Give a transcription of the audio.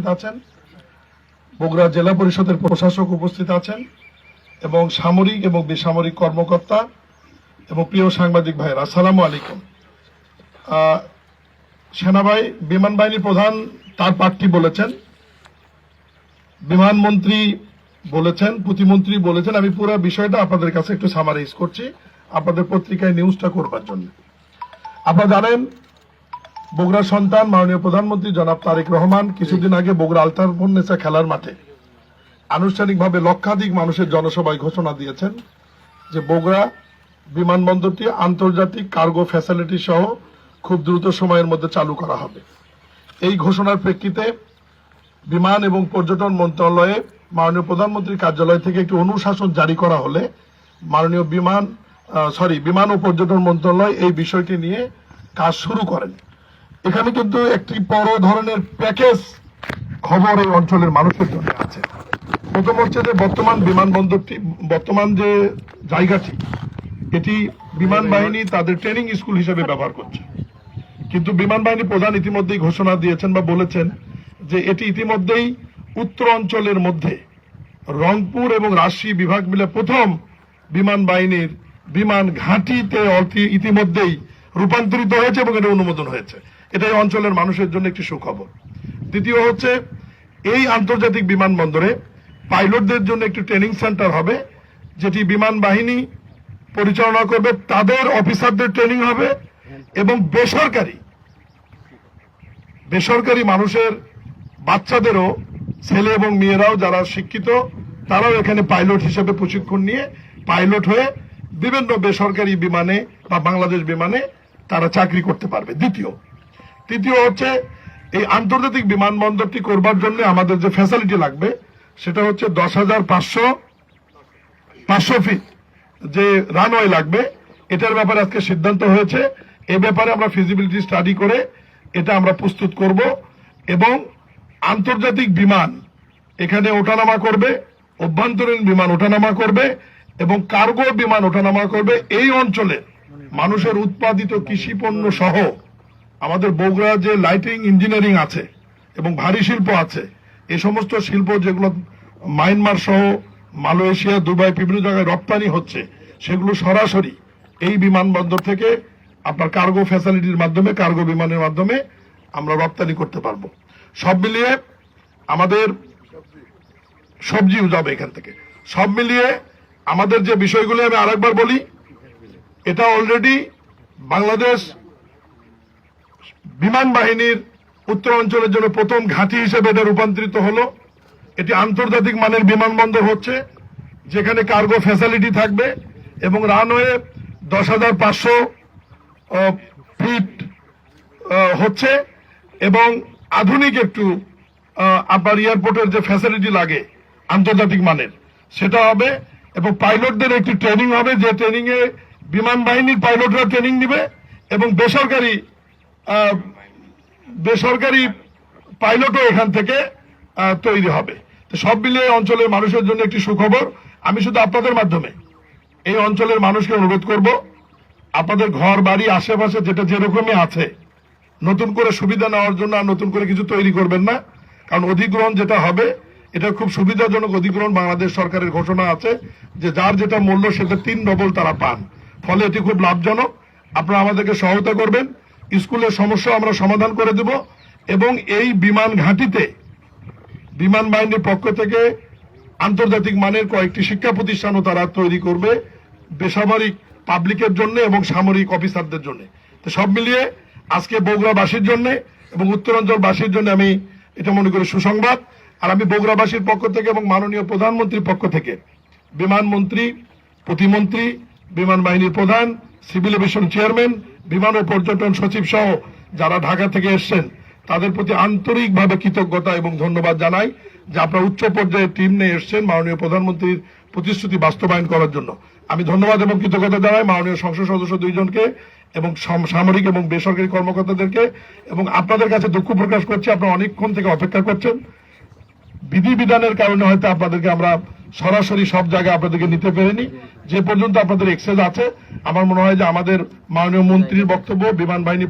উপস্থিত আছেন, বগুড়া জেলা পরিষদের প্রশাসক উপস্থিত আছেন এবং সামরিক এবং বেসামরিক কর্মকর্তা এবং প্রিয় সাংবাদিক ভাইয়েরা, আসসালামু আলাইকুম। বিমান বাহিনীর প্রধান তার পাঠটি বলেছেন, বিমানমন্ত্রী বলেছেন, প্রতিমন্ত্রী বলেছেন। আমি পুরো বিষয়টা আপনাদের কাছে একটু সামারাইজ করছি আপনাদের পত্রিকায় নিউজটা করবার জন্য। আপনারা জানেন, বগুড়ার সন্তান মাননীয় প্রধানমন্ত্রী জনাব তারেক রহমান কিছুদিন আগে বগুড়া আলতাফুন্নেসা খেলার মাঠে আনুষ্ঠানিকভাবে লক্ষাধিক মানুষের জনসভায় ঘোষণা দিয়েছেন যে বগুড়া বিমানবন্দরটি আন্তর্জাতিক কার্গো ফ্যাসিলিটি সহ খুব দ্রুত সময়ের মধ্যে চালু করা হবে। এই ঘোষণার প্রেক্ষিতে বিমান এবং পর্যটন মন্ত্রণালয়ে মাননীয় প্রধানমন্ত্রীর কার্যালয় থেকে একটি অনুশাসন জারি করা হলে মাননীয় বিমান ও পর্যটন মন্ত্রণালয় এই বিষয়টি নিয়ে কাজ শুরু করেন। এখানে কিন্তু একটি বড় ধরনের প্যাকেজ খবর এই অঞ্চলের মানুষের জন্য আছে। প্রথম হচ্ছে যে বর্তমান যে জায়গাটি, এটি বিমান বাহিনী তাদের ট্রেনিং স্কুল হিসেবে ব্যবহার করছে, কিন্তু বিমান বাহিনী প্রধান ইতিমধ্যেই ঘোষণা দিয়েছেন বা বলেছেন যে এটি ইতিমধ্যেই উত্তর অঞ্চলের মধ্যে রংপুর এবং রাজশাহী বিভাগ মিলে প্রথম বিমান বাহিনীর বিমান ঘাঁটিতে ইতিমধ্যেই রূপান্তরিত হয়েছে এবং এটা অনুমোদন হয়েছে। এটাই অঞ্চলের মানুষের জন্য একটি সুখবর। দ্বিতীয় হচ্ছে, এই আন্তর্জাতিক বিমানবন্দরে পাইলটদের জন্য একটি ট্রেনিং সেন্টার হবে, যেটি বিমান বাহিনী পরিচালনা করবে, তাদের অফিসারদের ট্রেনিং হবে এবং বেসরকারি মানুষের বাচ্চাদেরও, ছেলে এবং মেয়েরাও যারা শিক্ষিত, তারাও এখানে পাইলট হিসেবে প্রশিক্ষণ নিয়ে পাইলট হয়ে বিভিন্ন বেসরকারি বিমানে বা বাংলাদেশ বিমানে তারা চাকরি করতে পারবে। তৃতীয় হচ্ছে, এই আন্তর্জাতিক বিমানবন্দরটি করবার জন্য আমাদের যে ফ্যাসিলিটি লাগবে সেটা হচ্ছে 10,500 ফিট যে রানওয়ে লাগবে। এটার ব্যাপারে আজকে সিদ্ধান্ত হয়েছে। এ ব্যাপারে আমরা ফিজিবিলিটি স্টাডি করে এটা আমরা প্রস্তুত করব এবং আন্তর্জাতিক বিমান এখানে ওঠানামা করবে, অভ্যন্তরীণ বিমান ওঠানামা করবে এবং কার্গো বিমান ওঠানামা করবে। এই অঞ্চলে মানুষের উৎপাদিত কৃষি পণ্য সহ আমাদের বগুড়া যে লাইটিং ইঞ্জিনিয়ারিং আছে এবং ভারী শিল্প আছে, এই সমস্ত শিল্প যেগুলো মায়ানমার সহ মালয়েশিয়া, দুবাই, বিভিন্ন জায়গায় রপ্তানি হচ্ছে, সেগুলো সরাসরি এই বিমানবন্দর থেকে আপনার কার্গো ফ্যাসিলিটির মাধ্যমে, কার্গো বিমানের মাধ্যমে আমরা রপ্তানি করতে পারবো। সব মিলিয়ে আমাদের সবজিও যাবে এখান থেকে। সব মিলিয়ে আমাদের যে বিষয়গুলো, আমি আরেকবার বলি, এটা অলরেডি বাংলাদেশ বিমান বাহিনীর উত্তর অঞ্চলের জন্য প্রথম ঘাঁটি হিসেবে এটা রূপান্তরিত হলো। এটি আন্তর্জাতিক মানের বিমানবন্দর হচ্ছে, যেখানে কার্গো ফ্যাসিলিটি থাকবে এবং রানওয়ে 10,500 ফিট হচ্ছে এবং আধুনিক একটু আপনার এয়ারপোর্টের যে ফ্যাসিলিটি লাগে আন্তর্জাতিক মানের সেটা হবে এবং পাইলটদের একটি ট্রেনিং হবে, যে ট্রেনিং এ বিমান বাহিনীর পাইলটরা ট্রেনিং নিবে এবং বেসরকারি পাইলটও এখান থেকে তৈরি হবে। তো সব মিলিয়ে অঞ্চলের মানুষের জন্য একটি সুখবর। আমি শুধু আপনাদের মাধ্যমে এই অঞ্চলের মানুষকে অনুরোধ করব, আপনাদের ঘর বাড়ি আশেপাশে যেটা যেরকমই আছে, নতুন করে সুবিধা নেওয়ার জন্য আর নতুন করে কিছু তৈরি করবেন না। কারণ অধিগ্রহণ যেটা হবে এটা খুব সুবিধাজনক অধিগ্রহণ। বাংলাদেশ সরকারের ঘোষণা আছে যে যার যেটা মূল্য সেটা 3 ডবল তারা পান, ফলে এটি খুব লাভজনক। আপনারা আমাদেরকে সহায়তা করবেন, স্কুলের সমস্যা আমরা সমাধান করে দেব এবং এই বিমান ঘাঁটিতে বিমান বাহিনীর পক্ষ থেকে আন্তর্জাতিক মানের কয়েকটি শিক্ষা প্রতিষ্ঠানও তারা তৈরি করবে, বেসামরিক পাবলিকের জন্য এবং সামরিক অফিসারদের জন্য। তো সব মিলিয়ে আজকে বগুড়াবাসীর জন্য এবং উত্তরাঞ্চলবাসীর জন্য আমি এটা মনে করি সুসংবাদ। আর আমি বগুড়াবাসীর পক্ষ থেকে এবং মাননীয় প্রধানমন্ত্রীর পক্ষ থেকে বিমানমন্ত্রী, প্রতিমন্ত্রী, বিমান বাহিনীর প্রধান, সিভিল এভিয়েশন চেয়ারম্যান, বিমান ও পর্যটন সচিব সহ যারা ঢাকা থেকে এসছেন তাদের প্রতি আন্তরিকভাবে কৃতজ্ঞতা এবং ধন্যবাদ জানাই যে আপনারা উচ্চ পর্যায়ের টিম নিয়ে এসছেন মাননীয় প্রধানমন্ত্রীর প্রতিশ্রুতি বাস্তবায়ন করার জন্য। আমি ধন্যবাদ এবং কৃতজ্ঞতা জানাই মাননীয় সংসদ সদস্য 2 জনকে এবং সামরিক এবং বেসরকারি কর্মকর্তাদেরকে এবং আপনাদের কাছে দুঃখ প্রকাশ করছি, আপনারা অনেকক্ষণ থেকে অপেক্ষা করছেন। বিধিবিধানের কারণে হয়তো আপনাদেরকে আমরা সরাসরি সব জায়গায় আপনাদেরকে নিতে পারিনি। যে পর্যন্ত আপনাদের এক্সেস আছে, আমার মনে হয় যে আমাদের মাননীয় মন্ত্রীর বক্তব্য, বিমান বাহিনী